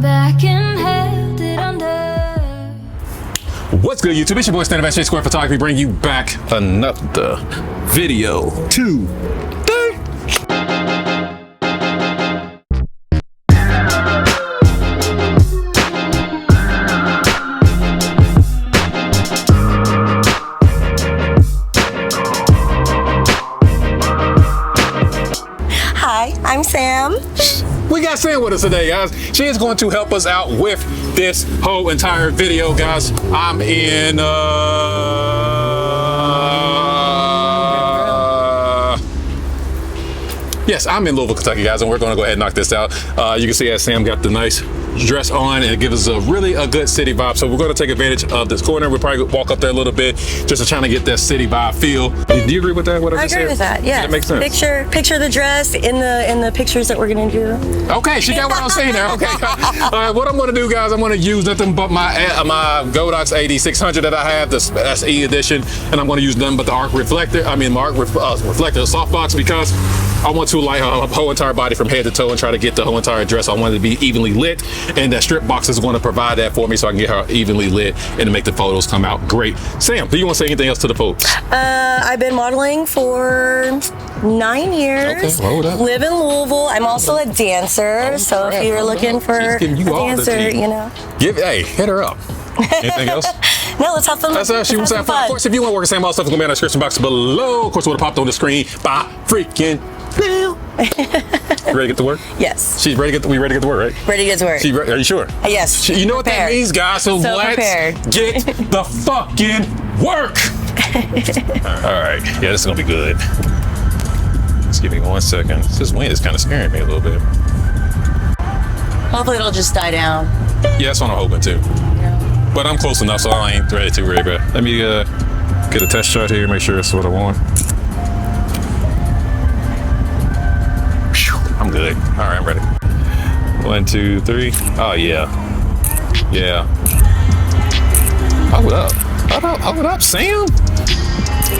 back and held it under. What's good, YouTube? It's your boy Stan of Square Photography, bringing you back another video today. Hi, I'm Sam. We got Sam with us today, guys. She is going to help us out with this whole entire video, guys. I'm in yes, I'm in Louisville, Kentucky, guys, and we're going to go ahead and knock this out. You can see that Sam got the nice dress on, and it gives us a good city vibe. So we're going to take advantage of this corner. We'll probably walk up there a little bit just to try to get that city vibe feel. Do you agree with that? What I agree with that. Yeah, that makes sense. Picture the dress in the pictures that we're going to do. Okay, she got what I'm saying there. Okay. All right, what I'm going to do, guys, I'm going to use nothing but my Godox X3 that I have, the SE edition, and I'm going to use nothing but the arc reflector. I mean, my arc reflector softbox, because I want to light her whole entire body from head to toe and try to get the whole entire dress. I want it to be evenly lit, and that strip box is going to provide that for me so I can get her evenly lit and to make the photos come out great. Sam, do you want to say anything else to the folks? I've been modeling for 9 years. Okay, hold up. Live in Louisville. I'm also a dancer, so if you're looking for a dancer, you know. Hey, hit her up. Anything else? No, let's have fun. That's how she was having fun. Of course, if you want to work the same, all stuff is going to be in the description box below. Of course, it would have popped on the screen by freaking you ready to get to work? Yes. She's ready to get. We ready to get to work, right? Ready to get to work. Are you sure? Yes. You know what that means, guys? So let's prepared. get the fucking work. All right. Yeah, this is gonna be good. Just give me 1 second. This wind is kind of scaring me a little bit. Hopefully, it'll just die down. Yeah, that's what I'm hoping too. Yeah. But I'm close enough, so I ain't ready to worry about. Let me get a test shot here. Make sure that's what I want. I'm good. All right, I'm ready. 1, 2, 3. Oh, yeah. Yeah. Hold up. Hold up, Sam.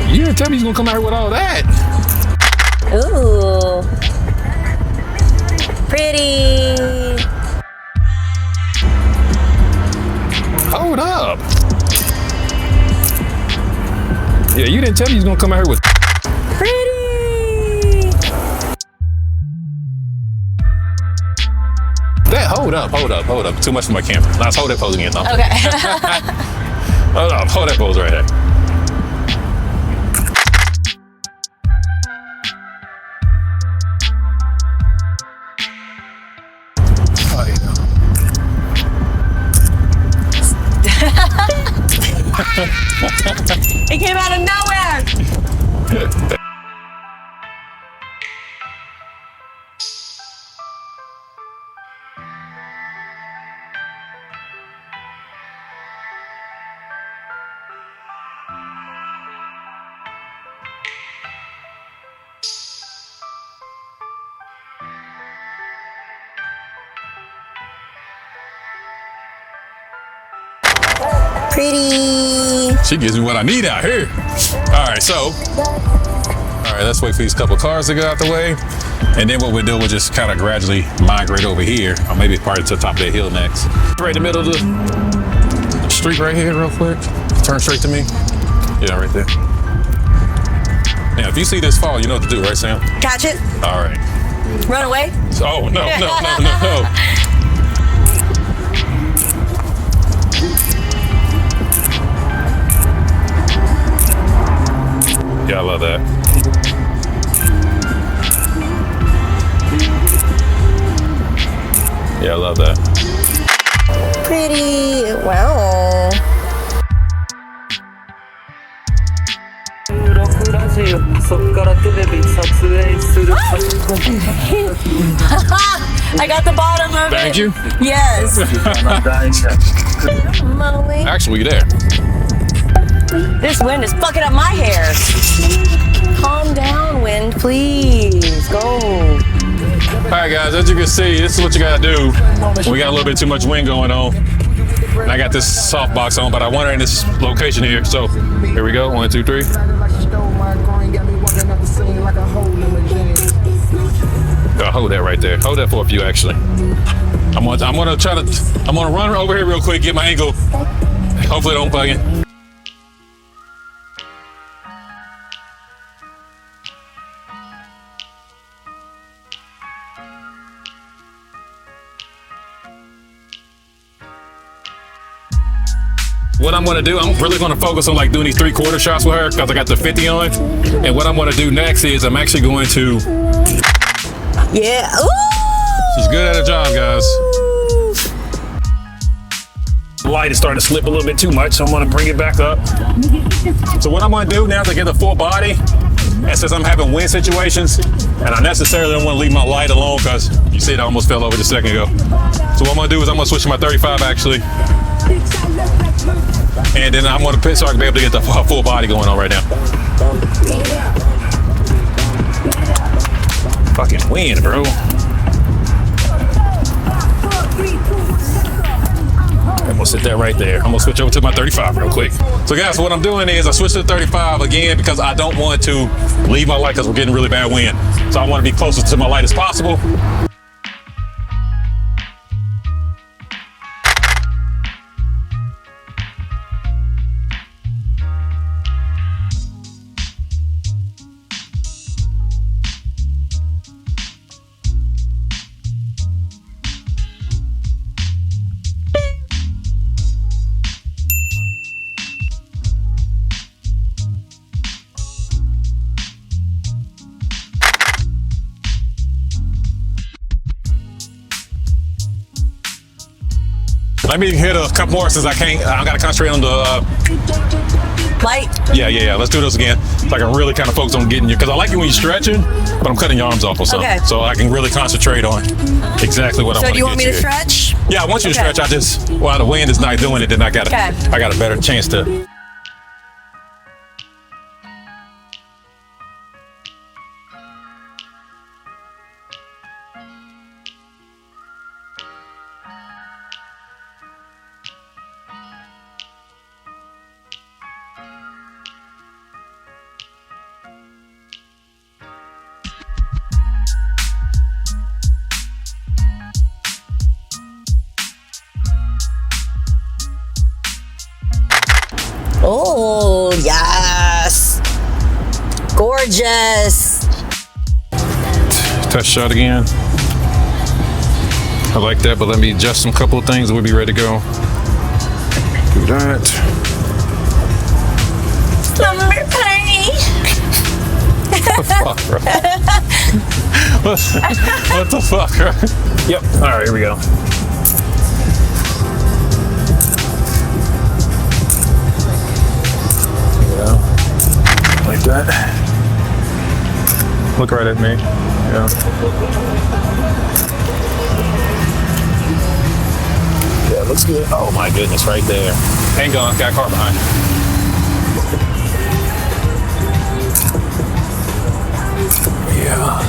You didn't tell me you was going to come out here with all that. Ooh. Pretty. Hold up. Yeah, you didn't tell me you was going to come out here with Pretty. that. Hold up. Too much for my camera. Let's hold that pose again, though. Okay. Hold that pose right there. Oh, yeah. It came out of nowhere. Pretty. She gives me what I need out here. All right, let's wait for these couple cars to get out the way. And then what we'll do, we'll just kind of gradually migrate over here, or maybe probably to the top of that hill next. Right in the middle of the street right here, real quick. Turn straight to me. Yeah, right there. Now, if you see this fall, you know what to do, right, Sam? Catch it. All right. Run away. Oh, no. Yeah, I love that. Yeah, I love that. Pretty. Wow. I got the bottom of it. Thank you. Yes. Actually, there. This wind is fucking up my hair. Calm down, wind, please. Go. All right, guys, as you can see, this is what you gotta do when we got a little bit too much wind going on. And I got this softbox on, but I want her in this location here. So here we go. 1, 2, 3. Hold that right there. Hold that for a few, actually. I'm gonna run over here real quick, get my angle. Hopefully it don't bug in. What I'm gonna do, I'm really gonna focus on like doing these 3/4 shots with her because I got the 50 on. And what I'm gonna do next is I'm actually going to. Yeah. Ooh! She's good at her job, guys. The light is starting to slip a little bit too much, so I'm gonna bring it back up. So what I'm gonna do now to get the full body, and since I'm having wind situations, and I necessarily don't wanna leave my light alone because you see it almost fell over just a second ago. So what I'm gonna do is I'm gonna switch to my 35 actually. And then I'm gonna pit so I can be able to get the full body going on right now. Fucking wind, bro. I'm gonna sit that right there. I'm gonna switch over to my 35 real quick. So guys, what I'm doing is I switched to the 35 again because I don't want to leave my light because we're getting really bad wind. So I want to be closest to my light as possible. Let me hit a couple more since I gotta concentrate on the Light. Yeah. Let's do this again. So I can really kind of focus on getting you, because I like it when you're stretching, but I'm cutting your arms off or something. Okay. So I can really concentrate on exactly what I want to get. So do you want me to stretch? Yeah, I want you to stretch. I just, while the wind is not doing it, then I got a better chance to. Oh, yes. Gorgeous. Touch shot again. I like that, but let me adjust some couple of things and we'll be ready to go. Do that. Slumber party. What the fuck, bro? What the fuck, bro? Yep. All right, here we go. Like that. Look right at me. Yeah. Yeah, looks good. Oh my goodness, right there. Hang on, got a car behind you. Yeah.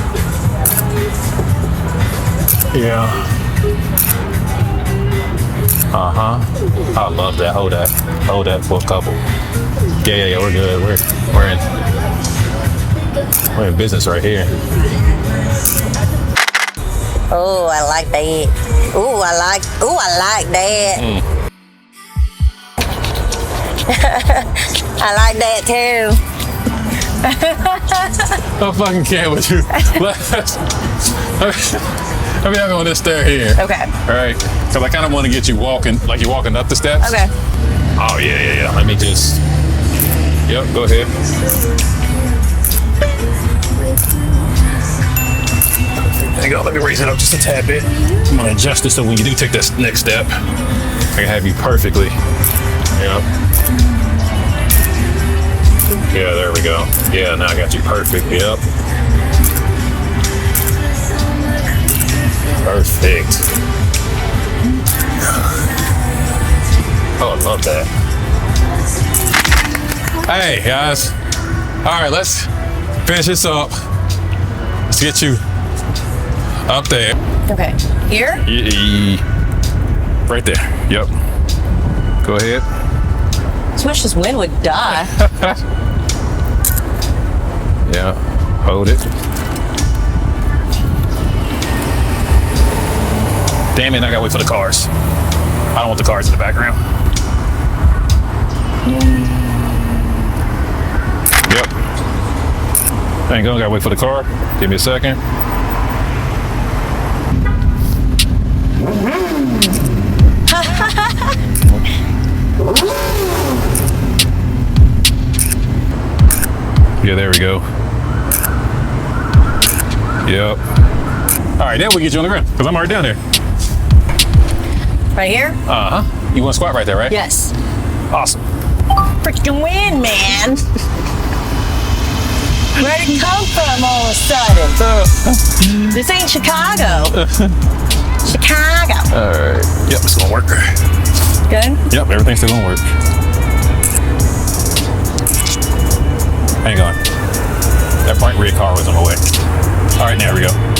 Yeah. Uh-huh. I love that. Hold that. Hold that for a couple. Yeah, we're good. We're in business right here. Oh, I like that. Oh, I like that. I like that too. I fucking can't with you. Let me have on this stair here. Okay. All right. Because I kind of want to get you walking, like you're walking up the steps. Okay. Oh, yeah. Let me just. Yep, go ahead. There you go. Let me raise it up just a tad bit. I'm going to adjust it so when you do take this next step, I can have you perfectly. Yep. Yeah, there we go. Yeah, now I got you perfect. Yep. Perfect. Oh, I love that. Hey, guys. All right, let's finish this up. Let's get you up there. Okay. Here? Right there. Yep. Go ahead. So much this wind would die. Yeah. Hold it. Damn it, I gotta wait for the cars. I don't want the cars in the background. Yep. Hang on, gotta wait for the car. Give me a second. Yeah, there we go. Yep. All right, now we get you on the ground because I'm already down there. Right here? Uh-huh. You want to squat right there, right? Yes. Awesome. Freaking win, man. Where'd it come from all of a sudden? This ain't Chicago. Chicago. All right. Yep, it's gonna work. Good? Yep, everything's still gonna work. Hang on. That bright red car was on my way. All right, now we go.